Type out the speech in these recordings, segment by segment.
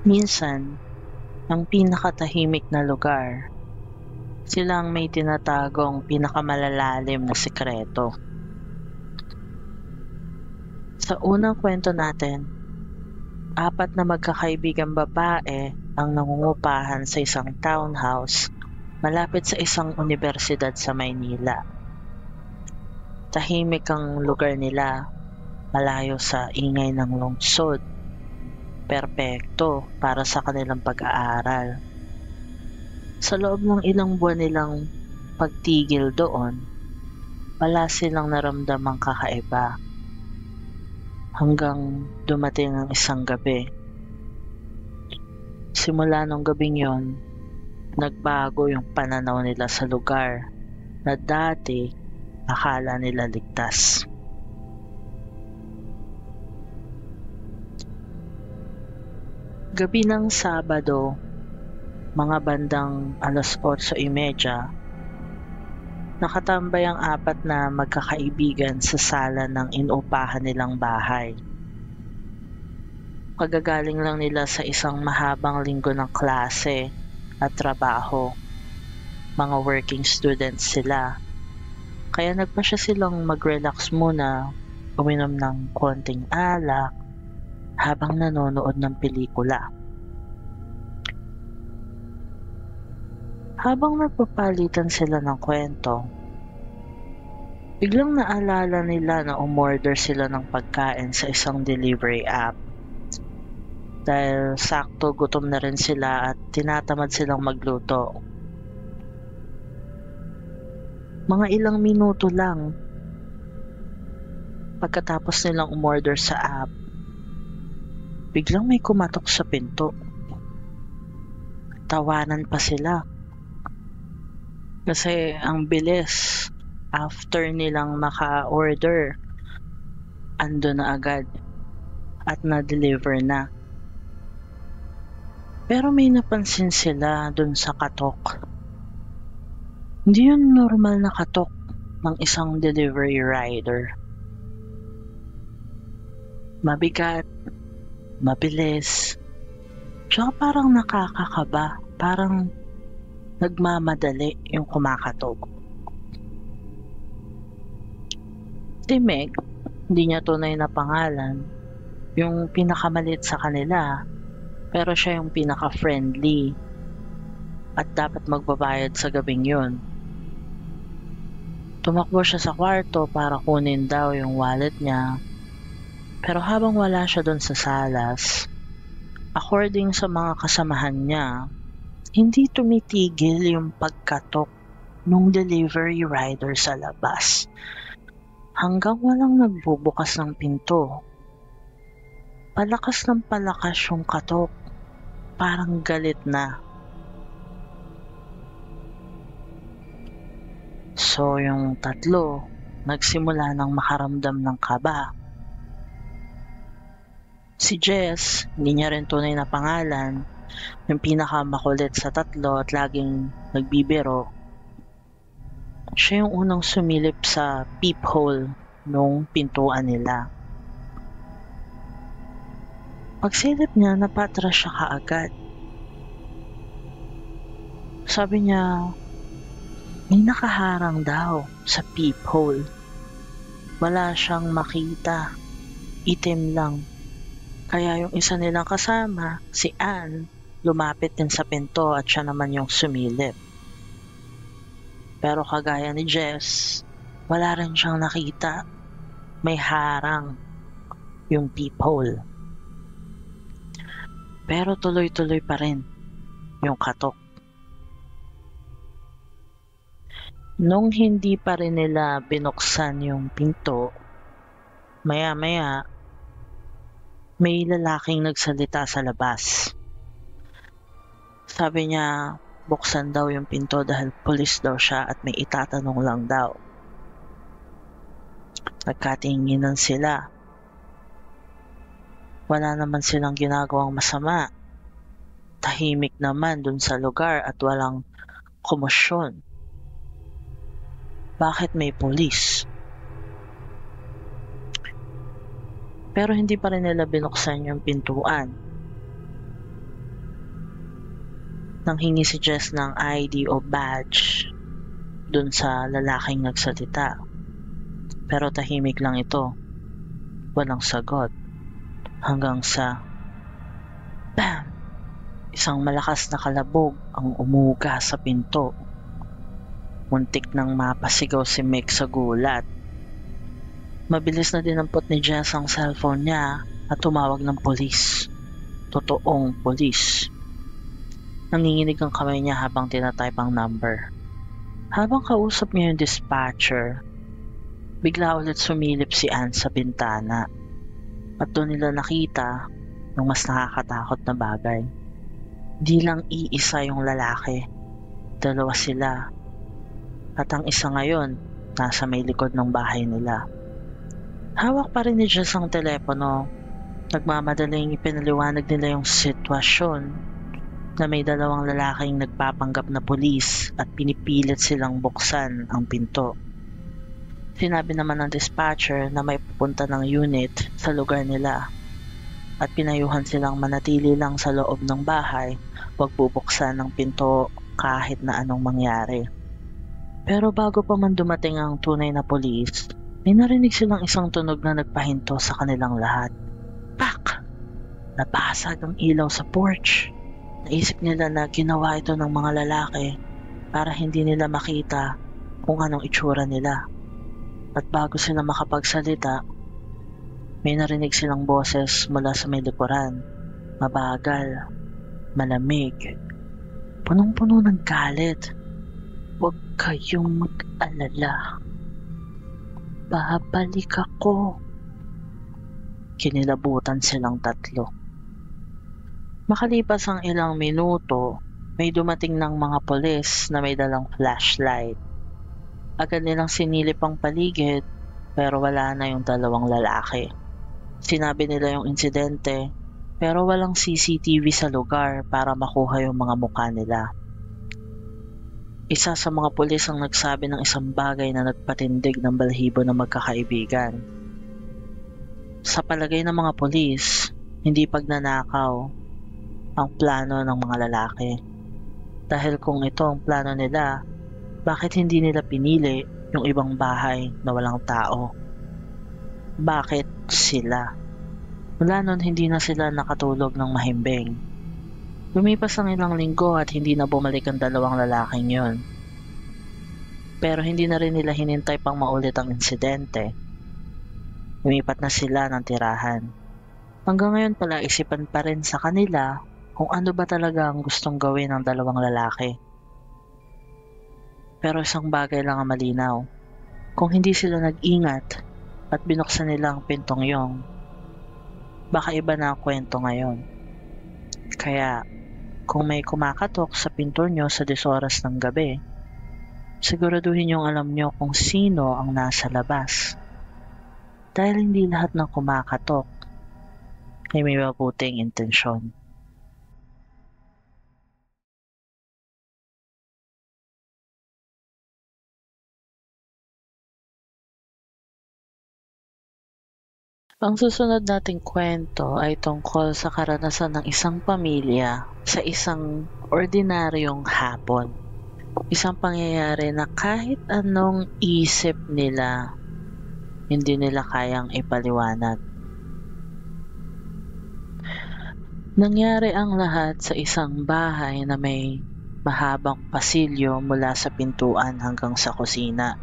Minsan, ang pinakatahimik na lugar, sila ang may tinatagong pinakamalalalim na sikreto. Sa unang kwento natin, 4 na magkakaibigang babae ang nangungupahan sa isang townhouse malapit sa isang unibersidad sa Maynila. Tahimik ang lugar nila, malayo sa ingay ng lungsod. Perpekto para sa kanilang pag-aaral. Sa loob ng ilang buwan nilang pagtigil doon, wala silang naramdamang kakaiba. Hanggang dumating ang isang gabi. Simula nung gabing yon, nagbago yung pananaw nila sa lugar na dati akala nila ligtas. Gabi ng Sabado, mga bandang 8:30, nakatambay ang 4 na magkakaibigan sa sala ng inuupahan nilang bahay. Pagagaling lang nila sa isang mahabang linggo ng klase at trabaho. Mga working students sila. Kaya nagpasya silang mag-relax muna, uminom ng konting alak habang nanonood ng pelikula. Habang nagpapalitan sila ng kwento, biglang naalala nila na umorder sila ng pagkain sa isang delivery app. Dahil sakto gutom na rin sila at tinatamad silang magluto. Mga ilang minuto lang pagkatapos nilang umorder sa app, biglang may kumatok sa pinto. Tawanan pa sila. Kasi ang bilis, after nilang maka-order, ando na agad at na-deliver na. Pero may napansin sila dun sa katok. Hindi yun normal na katok ng isang delivery rider. Mabigat, mabilis, tsaka parang nakakakaba, parang nagmamadali yung kumakatok. Si Meg, hindi niya tunay na pangalan, yung pinakamalit sa kanila, pero siya yung pinaka-friendly at dapat magbabayad sa gabing yun. Tumakbo siya sa kwarto para kunin daw yung wallet niya, pero habang wala siya doon sa salas, according sa mga kasamahan niya, hindi tumitigil yung pagkatok nung delivery rider sa labas. Hanggang walang nagbubukas ng pinto. Palakas ng palakas yung katok. Parang galit na. So yung 3, nagsimula ng makaramdam ng kaba. Si Jess, hindi niya rin tunay na pangalan, yung pinakamakulit sa 3 at laging nagbibiro. Siya yung unang sumilip sa peephole nung pintuan nila. Pagsilip niya, napatras siya kaagad. Sabi niya, may nakaharang daw sa peephole. Wala siyang makita. Itim lang. Kaya yung isa nilang kasama, si Ann, lumapit din sa pinto at siya naman yung sumilip. Pero kagaya ni Jess, wala rin siyang nakita. May harang yung peephole. Pero tuloy-tuloy pa rin yung katok. Nung hindi pa rin nila binuksan yung pinto, maya-maya, may lalaking nagsalita sa labas. Sabi niya, buksan daw yung pinto dahil pulis daw siya at may itatanong lang daw. Nagkatinginan sila. Wala naman silang ginagawang masama. Tahimik naman dun sa lugar at walang komosyon. Bakit may pulis? Pero hindi pa rin nila binuksan yung pintuan. Nanghingi si Jess ng ID o badge dun sa lalaking nagsalita. Pero tahimik lang ito. Walang sagot. Hanggang sa BAM! Isang malakas na kalabog ang umuga sa pinto. Muntik nang mapasigaw si Mick sa gulat. Mabilis na dinampot ni Jess ang cellphone niya at tumawag ng pulis. Totoong pulis. Nanginginig ang kamay niya habang tinatype ang number. Habang kausap niya yung dispatcher, bigla ulit sumilip si Anne sa bintana at doon nila nakita yung mas nakakatakot na bagay. Di lang iisa yung lalaki, dalawa sila at ang isa ngayon nasa may likod ng bahay nila. Hawak pa rin ni Jess ang telepono. Nagmamadaling ipinaliwanag nila yung sitwasyon na may dalawang lalaking nagpapanggap na pulis at pinipilit silang buksan ang pinto. Sinabi naman ng dispatcher na may pupunta ng unit sa lugar nila at pinayuhan silang manatili lang sa loob ng bahay, huwag bubuksan ng pinto kahit na anong mangyari. Pero bago pa man dumating ang tunay na pulis, may narinig silang isang tunog na nagpahinto sa kanilang lahat. Pak! Nabasag ang ilaw sa porch. Naisip nila na ginawa ito ng mga lalaki para hindi nila makita kung anong itsura nila. At bago sila makapagsalita, may narinig silang boses mula sa may likuran. Mabagal, malamig, punong-puno ng galit. Huwag kayong mag-alala. Babalik ako. Kinilabutan silang tatlo. Makalipas ang ilang minuto, may dumating ng mga pulis na may dalang flashlight. Agad nilang sinilip ang paligid pero wala na yung dalawang lalaki. Sinabi nila yung insidente pero walang CCTV sa lugar para makuha yung mga mukha nila. Isa sa mga pulis ang nagsabi ng isang bagay na nagpatindig ng balahibo ng magkakaibigan. Sa palagay ng mga pulis, hindi pagnanakaw ang plano ng mga lalaki. Dahil kung ito ang plano nila, bakit hindi nila pinili yung ibang bahay na walang tao? Bakit sila? Mula nun hindi na sila nakatulog ng mahimbing. Lumipas ang ilang linggo at hindi na bumalik ang dalawang lalaking yon. Pero hindi na rin nila hinintay pang maulit ang insidente. Lumipat na sila ng tirahan. Hanggang ngayon pala isipan pa rin sa kanila kung ano ba talaga ang gustong gawin ng dalawang lalaki. Pero isang bagay lang ang malinaw. Kung hindi sila nag-ingat at binuksan nila ang pintong yong, baka iba na ang kwento ngayon. Kaya, kung may kumakatok sa pinto nyo sa 10 oras ng gabi, siguraduhin yung alam nyo kung sino ang nasa labas. Dahil hindi lahat ng kumakatok ay may mabuting intensyon. Ang susunod nating kwento ay tungkol sa karanasan ng isang pamilya sa isang ordinaryong hapon. Isang pangyayari na kahit anong isip nila, hindi nila kayang ipaliwanag. Nangyari ang lahat sa isang bahay na may mahabang pasilyo mula sa pintuan hanggang sa kusina.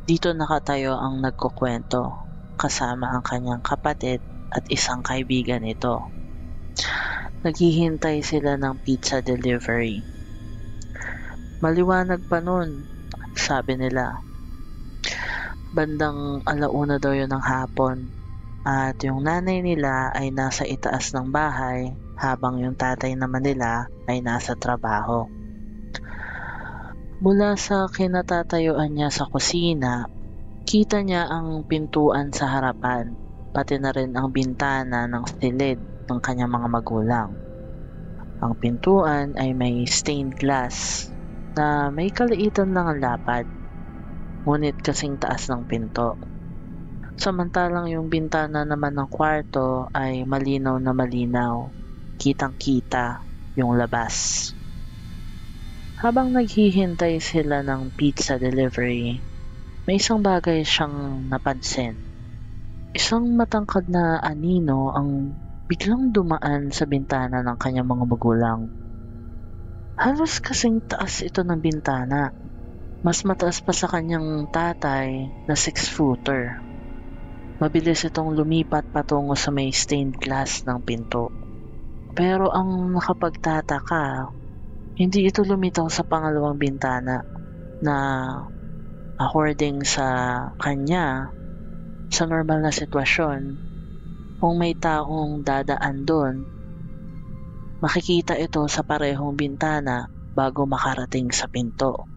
Dito nakatayo ang nagkukwento kasama ang kanyang kapatid at isang kaibigan nito. Naghihintay sila ng pizza delivery. Maliwanag pa nun, sabi nila. Bandang 1:00 daw yun ng hapon at yung nanay nila ay nasa itaas ng bahay habang yung tatay naman nila ay nasa trabaho. Mula sa kinatatayuan niya sa kusina, kita niya ang pintuan sa harapan, pati na rin ang bintana ng silid ng kanyang mga magulang. Ang pintuan ay may stained glass na may kaliitan lang ang lapad, ngunit kasing taas ng pinto. Samantalang yung bintana naman ng kwarto ay malinaw na malinaw, kitang-kita yung labas. Habang naghihintay sila ng pizza delivery, may isang bagay siyang napansin. Isang matangkad na anino ang biglang dumaan sa bintana ng kanyang mga magulang. Halos kasing taas ito ng bintana. Mas mataas pa sa kanyang tatay na 6-footer. Mabilis itong lumipat patungo sa may stained glass ng pinto. Pero ang nakapagtataka, hindi ito lumitaw sa pangalawang bintana na according sa kanya, sa normal na sitwasyon, kung may taong dadaan doon, makikita ito sa parehong bintana bago makarating sa pinto.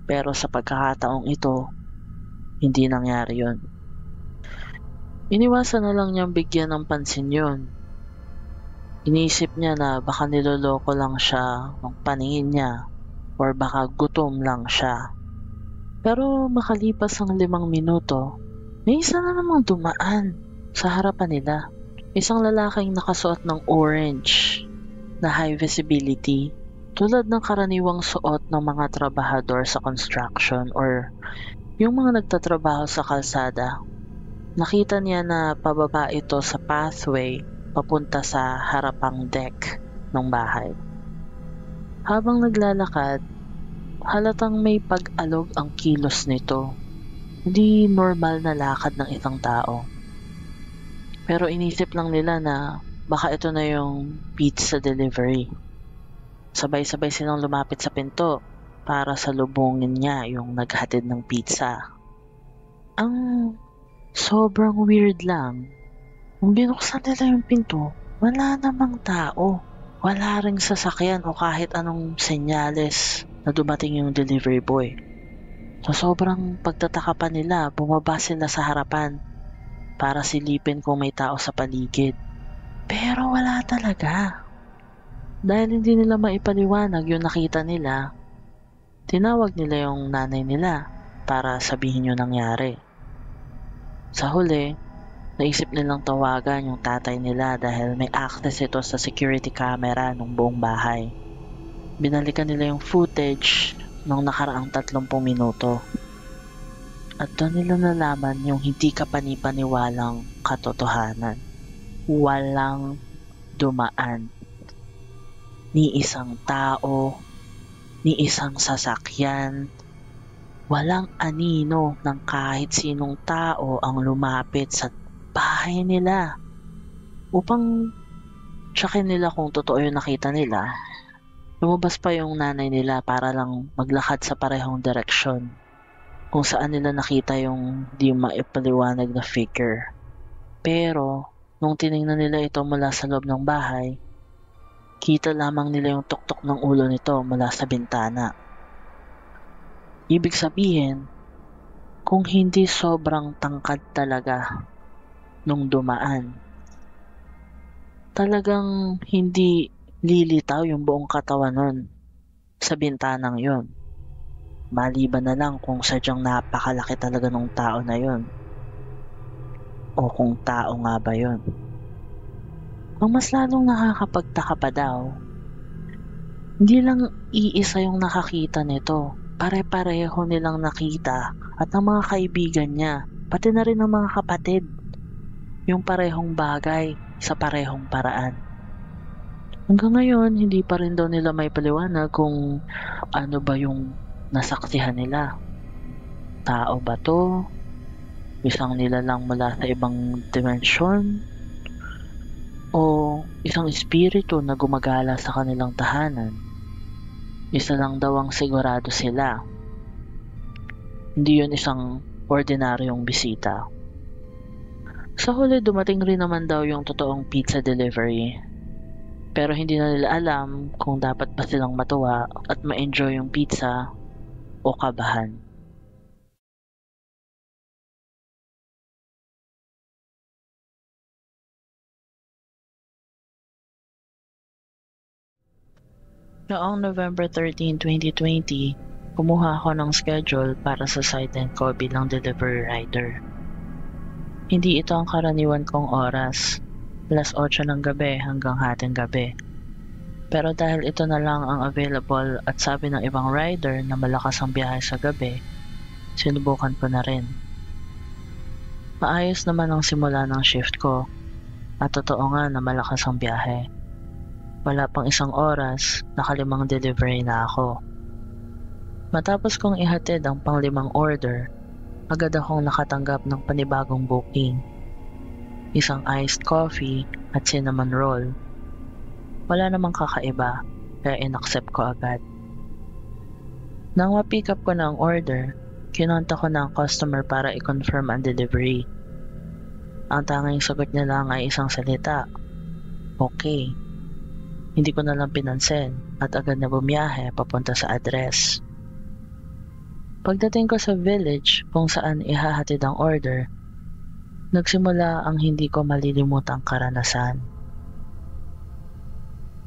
Pero sa pagkakataong ito, hindi nangyari yun. Iniwasan na lang niyang bigyan ng pansin yun. Inisip niya na baka niloloko lang siya ng paningin niya or baka gutom lang siya. Pero makalipas ang 5 minuto, may isa na namang dumaan sa harapan nila. Isang lalaking nakasuot ng orange na high visibility, tulad ng karaniwang suot ng mga trabahador sa construction or yung mga nagtatrabaho sa kalsada. Nakita niya na pababa ito sa pathway papunta sa harapang deck ng bahay. Habang naglalakad, halatang may pag-alog ang kilos nito. Hindi normal na lakad ng isang tao. Pero inisip lang nila na baka ito na yung pizza delivery. Sabay-sabay silang lumapit sa pinto para salubungin niya yung naghatid ng pizza. Ang sobrang weird lang, nung binuksan nila yung pinto, wala namang tao. Wala ring sasakyan o kahit anong senyales na dumating yung delivery boy. Sa sobrang pagtataka pa nila, bumaba sila sa harapan para silipin kung may tao sa paligid. Pero wala talaga. Dahil hindi nila maipaliwanag yung nakita nila, tinawag nila yung nanay nila para sabihin yung nangyari. Sa huli, naisip nilang tawagan yung tatay nila dahil may access ito sa security camera ng buong bahay. Binalikan nila yung footage nung nakaraang 30 minuto. At doon nila nalaman yung hindi kapanipaniwalang katotohanan. Walang dumaan. Ni isang tao, ni isang sasakyan, walang anino ng kahit sinong tao ang lumapit sa bahay nila upang tsakin nila kung totoo yung nakita nila. Lumabas pa yung nanay nila para lang maglakad sa parehong direksyon kung saan nila nakita yung di maipaliwanag na figure. Pero nung tiningnan nila ito mula sa loob ng bahay, kita lamang nila yung tuktok ng ulo nito mula sa bintana. Ibig sabihin, kung hindi sobrang tangkad talaga nung dumaan, talagang hindi lilitaw yung buong katawan nun sa bintanang yon. Maliban na lang kung sadyang napakalaki talaga nung tao na yon o kung tao nga ba yon. Ang mas lalong nakakapagtaka pa daw, hindi lang iisa yung nakakita nito. Pare-pareho nilang nakita at ang mga kaibigan niya, pati na rin ang mga kapatid, yung parehong bagay sa parehong paraan. Hanggang ngayon, hindi pa rin daw nila may paliwanag kung ano ba yung nasaksihan nila. Tao ba to? Isang nilalang mula sa ibang dimensyon? O isang espiritu na gumagala sa kanilang tahanan? Isa lang daw ang sigurado sila. Hindi yun isang ordinaryong bisita. Sa huli, dumating rin naman daw yung totoong pizza delivery. Pero hindi na nila alam kung dapat ba silang matuwa at ma-enjoy yung pizza o kabahan. Noong November 13, 2020, kumuha ako ng schedule para sa site ko bilang delivery rider. Hindi ito ang karaniwan kong oras, 8:00 ng gabi hanggang hating gabi. Pero dahil ito na lang ang available at sabi ng ibang rider na malakas ang biyahe sa gabi, sinubukan ko na rin. Maayos naman ang simula ng shift ko at totoo nga na malakas ang biyahe. Wala pang 1 oras, naka-5 delivery na ako. Matapos kong ihatid ang pang-5 order, agad akong nakatanggap ng panibagong booking. Isang iced coffee at cinnamon roll. Wala namang kakaiba, kaya in-accept ko agad. Nang ma-pick up ko na ang order, kinonta ko na ang customer para i-confirm ang delivery. Ang tanging sagot niya lang ay isang salita, okay. Hindi ko na lang pinansin at agad na bumiyahe papunta sa address. Pagdating ko sa village kung saan ihahatid ang order, nagsimula ang hindi ko malilimutang karanasan.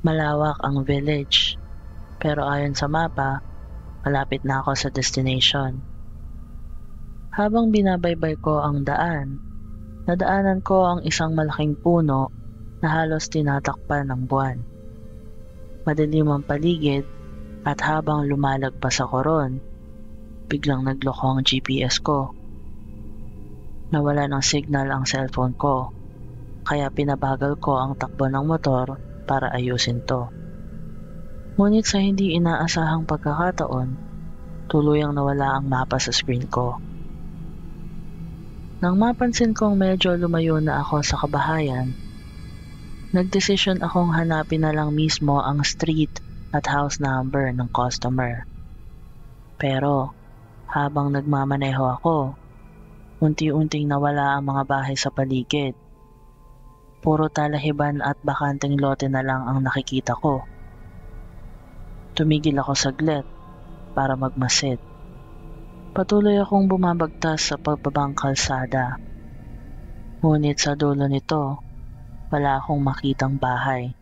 Malawak ang village, pero ayon sa mapa, malapit na ako sa destination. Habang binabaybay ko ang daan, nadaanan ko ang isang malaking puno na halos tinatakpan ng buwan. Madilim ang paligid at habang lumalagpas ako ron, biglang nagloko ang GPS ko. Nawala ng signal ang cellphone ko, kaya pinabagal ko ang takbo ng motor para ayusin to. Ngunit sa hindi inaasahang pagkakataon, tuluyang nawala ang mapa sa screen ko. Nang mapansin kong medyo lumayo na ako sa kabahayan, nagdesisyon akong hanapin na lang mismo ang street at house number ng customer. Pero habang nagmamaneho ako, unti-unting nawala ang mga bahay sa paligid. Puro talahiban at bakanteng lote na lang ang nakikita ko. Tumigil ako saglit para magmasid. Patuloy akong bumabagtas sa pagbabang kalsada. Ngunit sa dulo nito, wala akong makitang bahay.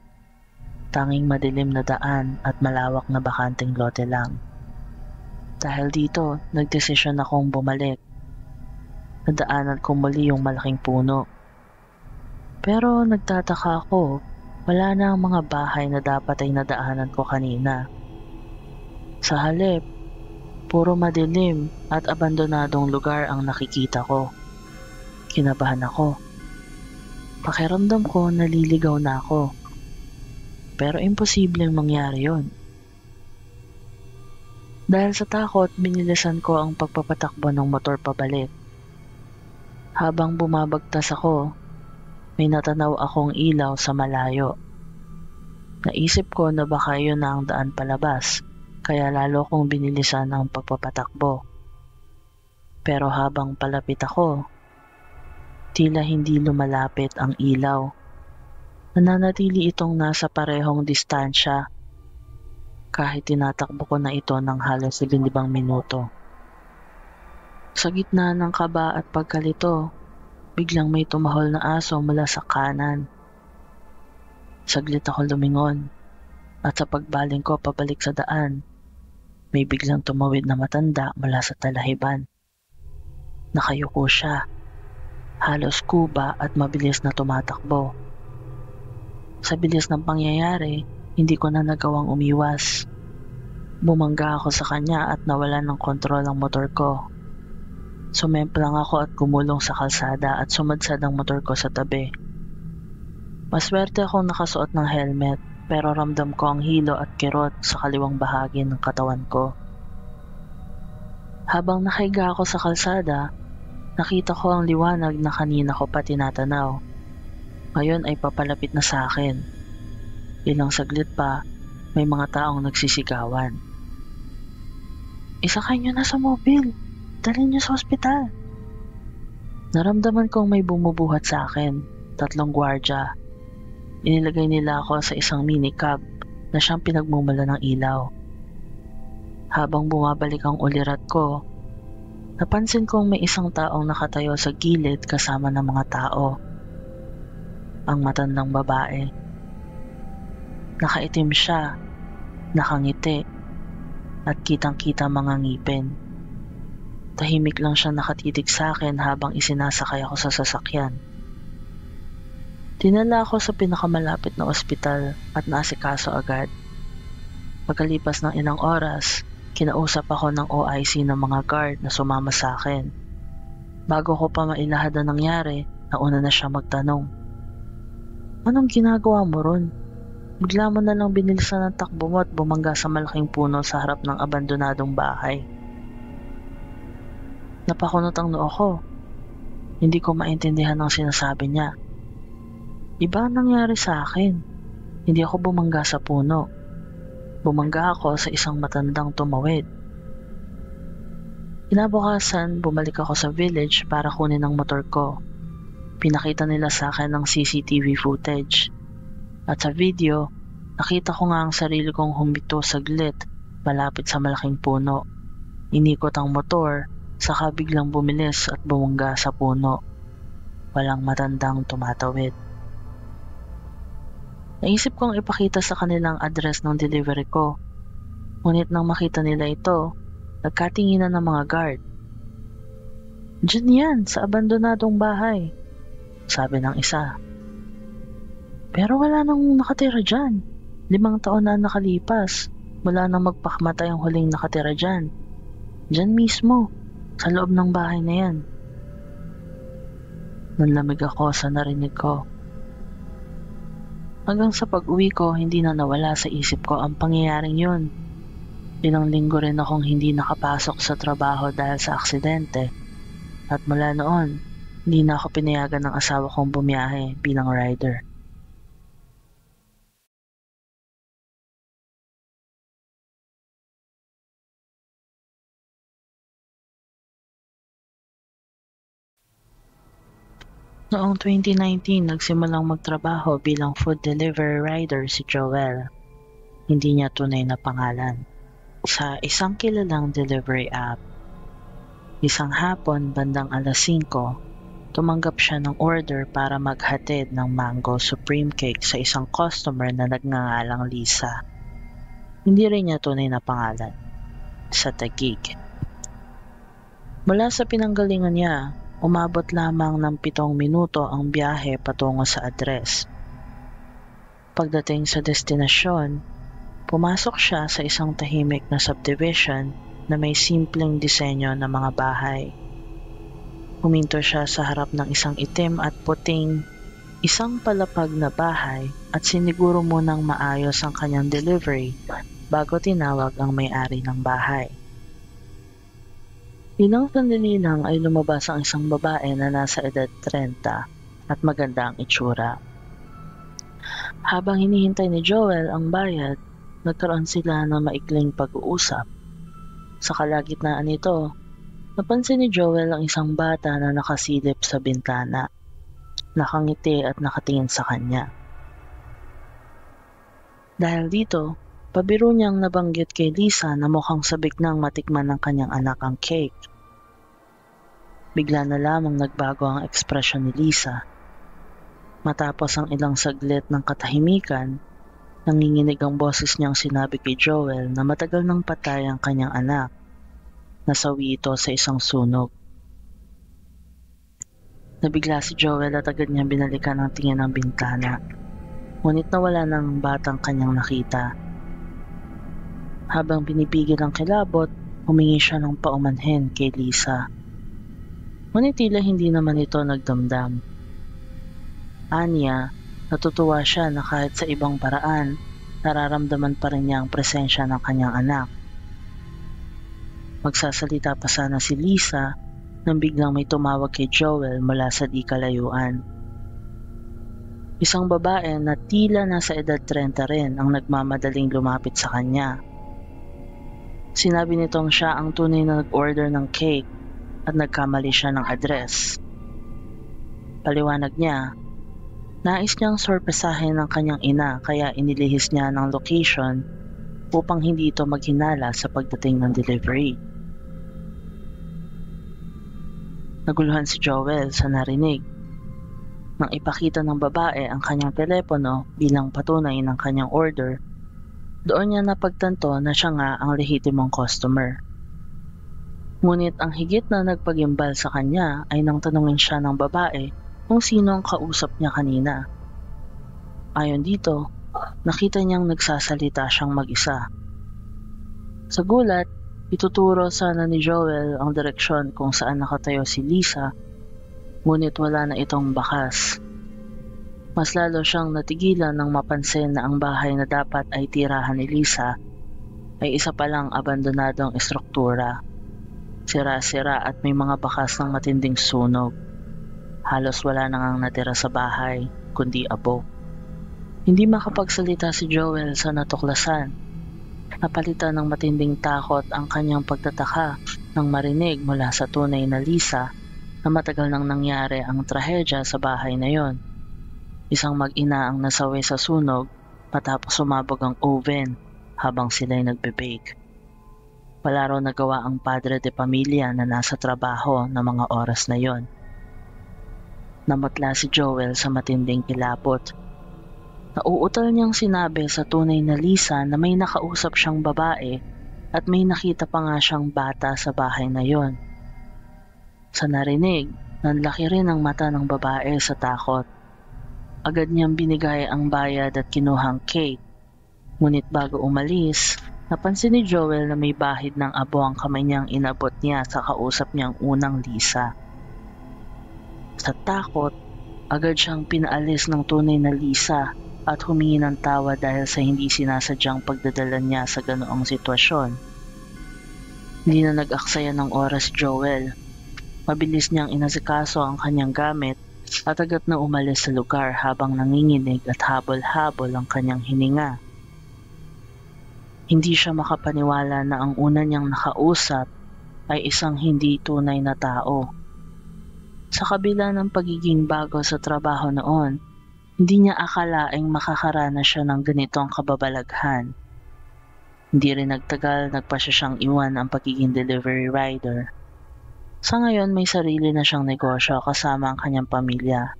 Tanging madilim na daan at malawak na bakanteng lote lang. Dahil dito, nagdesisyon akong bumalik. Nadaanan ko muli yung malaking puno. Pero nagtataka ako, wala na ang mga bahay na dapat ay nadaanan ko kanina. Sa halip, puro madilim at abandonadong lugar ang nakikita ko. Kinabahan ako. Pakiramdam ko naliligaw na ako. Pero imposibleng mangyari yon. Dahil sa takot, binilisan ko ang pagpapatakbo ng motor pabalik. Habang bumabagtas ako, may natanaw akong ilaw sa malayo. Naisip ko na baka yun na ang daan palabas, kaya lalo kong binilisan ang pagpapatakbo. Pero habang palapit ako, tila hindi lumalapit ang ilaw. Nananatili itong nasa parehong distansya kahit tinatakbo ko na ito ng halos 15 minuto. Sa gitna ng kaba at pagkalito, biglang may tumahol na aso mula sa kanan. Saglit ako lumingon at sa pagbaling ko pabalik sa daan, may biglang tumawid na matanda mula sa talahiban. Nakayuko siya, halos kuba at mabilis na tumatakbo. Sa bilis ng pangyayari, hindi ko na nagawang umiwas. Bumangga ako sa kanya at nawalan ng kontrol ang motor ko. Sumemplang ako at gumulong sa kalsada at sumadsad ang motor ko sa tabi. Maswerte akong nakasuot ng helmet pero ramdam ko ang hilo at kirot sa kaliwang bahagi ng katawan ko. Habang nakahiga ako sa kalsada, nakita ko ang liwanag na kanina ko pa tinatanaw. Ngayon ay papalapit na sa akin. Ilang saglit pa, may mga taong nagsisigawan. Isakay niyo na sa mobil. Dalhin niyo sa ospital. Naramdaman kong may bumubuhat sa akin. 3 gwardya. Inilagay nila ako sa isang minicab na siyang pinagmumula ng ilaw. Habang bumabalik ang ulirat ko, napansin kong may isang taong nakatayo sa gilid kasama ng mga tao. Ang matandang babae. Nakaitim siya, nakangiti, at kitang-kita mga ngipin. Tahimik lang siya nakatitig sa akin habang isinasakay ako sa sasakyan. Dinala ako sa pinakamalapit na ospital at naasikaso agad. Pagkalipas ng ilang oras, kinausap ako ng OIC ng mga guard na sumama sa akin. Bago ko pa mailahad ang nangyari, nauna na siya magtanong. Anong ginagawa mo ron? Bigla mo na lang binilisan ng takbo mo at bumangga sa malaking puno sa harap ng abandonadong bahay. Napakunot ang noo ko. Hindi ko maintindihan ang sinasabi niya. Iba ang nangyari sa akin. Hindi ako bumangga sa puno. Bumangga ako sa isang matandang tumawid. Kinabukasan, bumalik ako sa village para kunin ang motor ko. Pinakita nila sa akin ng CCTV footage. At sa video, nakita ko nga ang sarili kong humito saglit malapit sa malaking puno. Inikot ang motor, saka biglang bumilis at bumangga sa puno. Walang matandang tumatawid. Naisip kong ipakita sa kanilang address ng delivery ko. Ngunit nang makita nila ito, nagkatinginan ng mga guard. Diyan yan, sa abandonadong bahay, sabi ng isa. Pero wala nang nakatira dyan. 5 taon na nakalipas. Wala nang magpakamatay ang huling nakatira dyan. Dyan mismo, sa loob ng bahay na yan. Nanlamig ako sa narinig ko. Hanggang sa pag-uwi ko, hindi na nawala sa isip ko ang pangyayaring yun. Ilang linggo rin akong hindi nakapasok sa trabaho dahil sa aksidente. At mula noon, hindi na ako pinayagan ng asawa kong bumiyahe bilang rider. Noong 2019, nagsimulang magtrabaho bilang food delivery rider si Joel. Hindi niya tunay na pangalan. Sa isang kilalang delivery app. Isang hapon, bandang 5:00, tumanggap siya ng order para maghatid ng mango supreme cake sa isang customer na nagngangalang Lisa. Hindi rin niya tunay na pangalan. Sa Taguig. Mula sa pinanggalingan niya, umabot lamang ng 7 minuto ang biyahe patungo sa address. Pagdating sa destinasyon, pumasok siya sa isang tahimik na subdivision na may simpleng disenyo ng mga bahay. Huminto siya sa harap ng isang itim at puting isang palapag na bahay at siniguro munang maayos ang kanyang delivery bago tinawag ang may-ari ng bahay. Ilang sandali lang ay lumabas ang isang babae na nasa edad 30 at maganda ang itsura. Habang hinihintay ni Joel ang bayad, nagkaroon sila ng maikling pag-uusap. Sa kalagitnaan nito, napansin ni Joel ang isang bata na nakasilip sa bintana, nakangiti at nakatingin sa kanya. Dahil dito, pabiro niyang nabanggit kay Lisa na mukhang sabik nang matikman ng kanyang anak ang cake. Bigla na lamang nagbago ang ekspresyon ni Lisa. Matapos ang ilang saglit ng katahimikan, nanginginig ang boses niyang sinabi kay Joel na matagal nang patay ang kanyang anak. Nasawi ito sa isang sunog. Nabigla si Joel at agad niyang binalikan ang tingin ng bintana. Ngunit nawala ng batang kanyang nakita. Habang pinipigil ang kilabot, humingi siya ng paumanhin kay Lisa. Ngunit tila hindi naman ito nagdamdam. Anya, natutuwa siya na kahit sa ibang paraan, nararamdaman pa rin niya ang presensya ng kanyang anak. Magsasalita pa sana si Lisa nang biglang may tumawag kay Joel mula sa di kalayuan. Isang babae na tila nasa edad 30 rin ang nagmamadaling lumapit sa kanya. Sinabi nitong siya ang tunay na nag-order ng cake at nagkamali siya ng address. Paliwanag niya, nais niyang sorpresahin ng kanyang ina kaya inilihis niya ng location upang hindi ito maghinala sa pagdating ng delivery. Naguluhan si Joel sa narinig. Nang ipakita ng babae ang kanyang telepono bilang patunay ng kanyang order, doon niya napagtanto na siya nga ang lehitimong customer. Ngunit ang higit na nagpagimbal sa kanya ay nang tanungin siya ng babae kung sino ang kausap niya kanina. Ayon dito, nakita niyang nagsasalita siyang mag-isa. Sa gulat, ituturo sana ni Joel ang direksyon kung saan nakatayo si Lisa, ngunit wala na itong bakas. Mas lalo siyang natigilan nang mapansin na ang bahay na dapat ay tirahan ni Lisa ay isa palang abandonadong estruktura. Sira-sira at may mga bakas ng matinding sunog. Halos wala na ngang natira sa bahay, kundi abo. Hindi makapagsalita si Joel sa natuklasan. Napalitan ng matinding takot ang kanyang pagtataka nang marinig mula sa tunay na Lisa na matagal nang nangyari ang trahedya sa bahay na yon. Isang mag-ina ang nasawi sa sunog matapos sumabog ang oven habang sila'y nagbe-bake. Wala raw nagawa ang padre de pamilya na nasa trabaho na mga oras na yon. Namutla si Joel sa matinding kilabot. Nauutal niyang sinabi sa tunay na Lisa na may nakausap siyang babae at may nakita pa nga siyang bata sa bahay na yon. Sa narinig, nanlaki rin ang mata ng babae sa takot. Agad niyang binigay ang bayad at kinuhang cake. Ngunit bago umalis, napansin ni Joel na may bahid ng abo ang kamay niyang inabot niya sa kausap niyang unang Lisa. Sa takot, agad siyang pinaalis ng tunay na Lisa at humingi ng tawa dahil sa hindi sinasadyang pagdadala niya sa ganoong sitwasyon. Hindi na nag-aksaya ng oras Joel. Mabilis niyang inasikaso ang kanyang gamit at agad na umalis sa lugar habang nanginginig at habol-habol ang kanyang hininga. Hindi siya makapaniwala na ang una niyang nakausap ay isang hindi tunay na tao. Sa kabila ng pagiging bago sa trabaho noon, hindi niya akalaing makakaranas siya ng ganitong kababalaghan. Hindi rin nagtagal nagpa siyang iwan ang pagiging delivery rider. Sa ngayon may sarili na siyang negosyo kasama ang kanyang pamilya.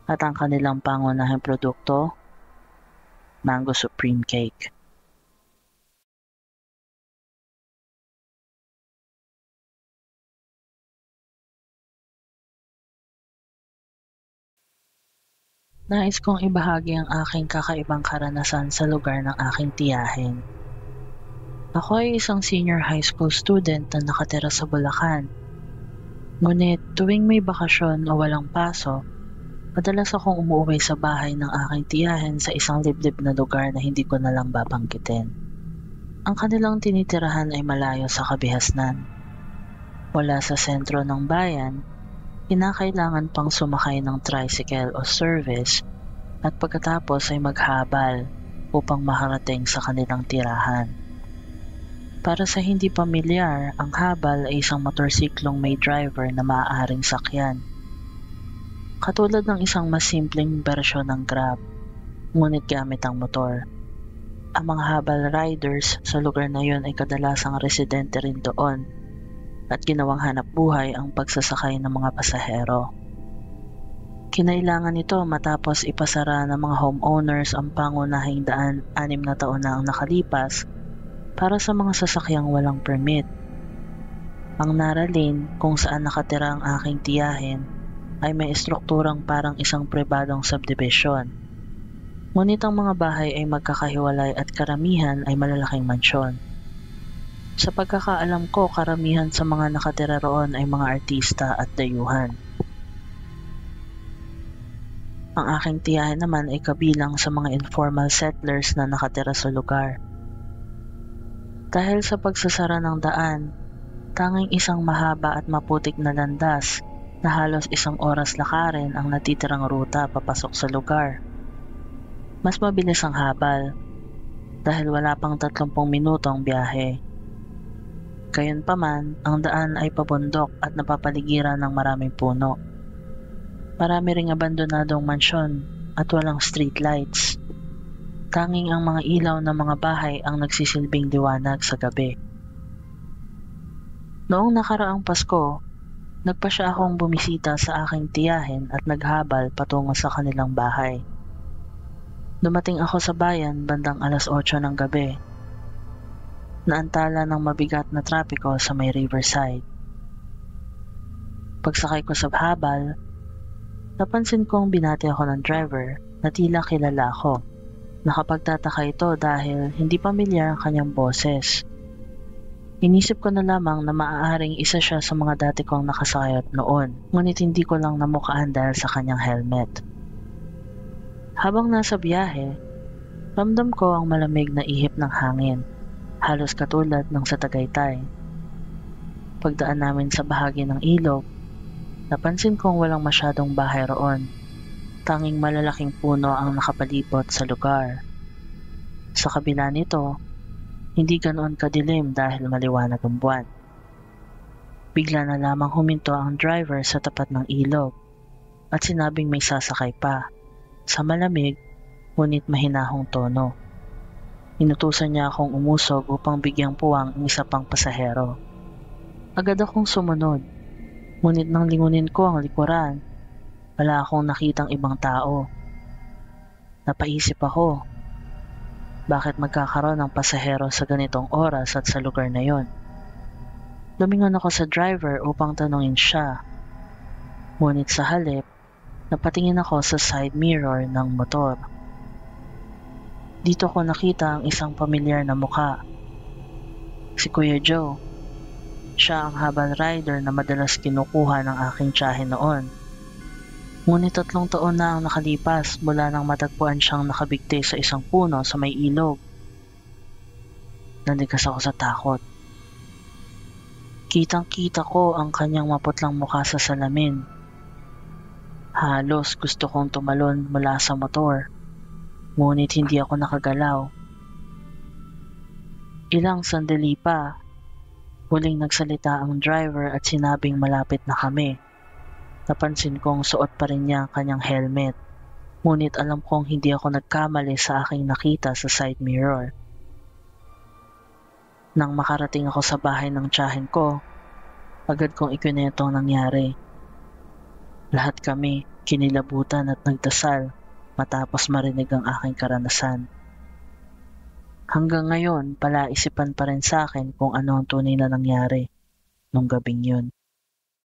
At ang kanilang pangunahing produkto, Mango Supreme Cake. Nais kong ibahagi ang aking kakaibang karanasan sa lugar ng aking tiyahin. Ako ay isang senior high school student na nakatira sa Bulacan. Ngunit tuwing may bakasyon o walang pasok, madalas akong umuwi sa bahay ng aking tiyahin sa isang liblib na lugar na hindi ko nalang babanggitin. Ang kanilang tinitirahan ay malayo sa kabihasnan. Wala sa sentro ng bayan, kinakailangan pang sumakay ng tricycle o service at pagkatapos ay maghabal upang makarating sa kanilang tirahan. Para sa hindi pamilyar, ang habal ay isang motorsiklong may driver na maaaring sakyan. Katulad ng isang mas simpleng bersyon ng Grab, ngunit gamit ang motor. Ang mga habal riders sa lugar na yun ay kadalasang residente rin doon at ginawang hanap buhay ang pagsasakay ng mga pasahero. Kinailangan ito matapos ipasara ng mga homeowners ang pangunahing 6 na taon na ang nakalipas para sa mga sasakyang walang permit. Ang Naralin kung saan nakatira ang aking tiyahin ay may estrukturang parang isang pribadong subdivision. Ngunit ang mga bahay ay magkakahiwalay at karamihan ay malalaking mansyon. Sa pagkakaalam ko, karamihan sa mga nakatira roon ay mga artista at dayuhan. Ang aking tiyahin naman ay kabilang sa mga informal settlers na nakatira sa lugar. Dahil sa pagsasara ng daan, tanging isang mahaba at maputik na landas na halos 1 oras lakarin ang natitirang ruta papasok sa lugar. Mas mabilis ang habal dahil wala pang 30 minutong biyahe. Gayunpaman, ang daan ay pabundok at napapaligiran ng maraming puno. Marami ring abandonadong mansyon at walang street lights. Tanging ang mga ilaw ng mga bahay ang nagsisilbing liwanag sa gabi. Noong nakaraang Pasko, nagpasya akong bumisita sa aking tiyahin at naghabal patungo sa kanilang bahay. Dumating ako sa bayan bandang 8:00 ng gabi. Naantala ng mabigat na trapiko sa may riverside. Pagsakay ko sa habal, napansin kong binati ako ng driver na tila kilala ako. Nakapagtataka ito dahil hindi pamilyar ang kanyang boses. Inisip ko na lamang na maaaring isa siya sa mga dati kong nakasakay noon, ngunit hindi ko lang namukhaan dahil sa kanyang helmet. Habang nasa biyahe, ramdam ko ang malamig na ihip ng hangin, halos katulad ng sa Tagaytay. Pagdaan namin sa bahagi ng ilog, napansin kong walang masyadong bahay roon. Tanging malalaking puno ang nakapalibot sa lugar. Sa kabila nito, hindi ganoon kadilim dahil maliwanag ang buwan. Bigla na lamang huminto ang driver sa tapat ng ilog at sinabing may sasakay pa, sa malamig ngunit mahinahong tono. Inutusan niya akong umusog upang bigyang puwang ang isa pang pasahero. Agad akong sumunod, ngunit nang lingunin ko ang likuran, wala akong nakitang ibang tao. Napaisip ako, bakit magkakaroon ng pasahero sa ganitong oras at sa lugar na yon? Lumingon ako sa driver upang tanungin siya. Ngunit sa halip, napatingin ako sa side mirror ng motor. Dito ko nakita ang isang pamilyar na mukha. Si Kuya Joe. Siya ang habal rider na madalas kinukuha ng aking tiyahin noon. Ngunit 3 taon na ang nakalipas mula nang matagpuan siyang nakabigti sa isang puno sa may ilog. Nanigas ako sa takot. Kitang-kita ko ang kanyang maputlang mukha sa salamin. Halos gusto kong tumalon mula sa motor, ngunit hindi ako nakagalaw. Ilang sandali pa, huling nagsalita ang driver at sinabing malapit na kami. Napansin kong suot pa rin niya ang kanyang helmet, ngunit alam kong hindi ako nagkamali sa aking nakita sa side mirror. Nang makarating ako sa bahay ng tiyahin ko, agad kong ikwento ang nangyari. Lahat kami kinilabutan at nagdasal matapos marinig ang aking karanasan. Hanggang ngayon, palaisipan pa rin sa akin kung ano ang tunay na nangyari nung gabing yun.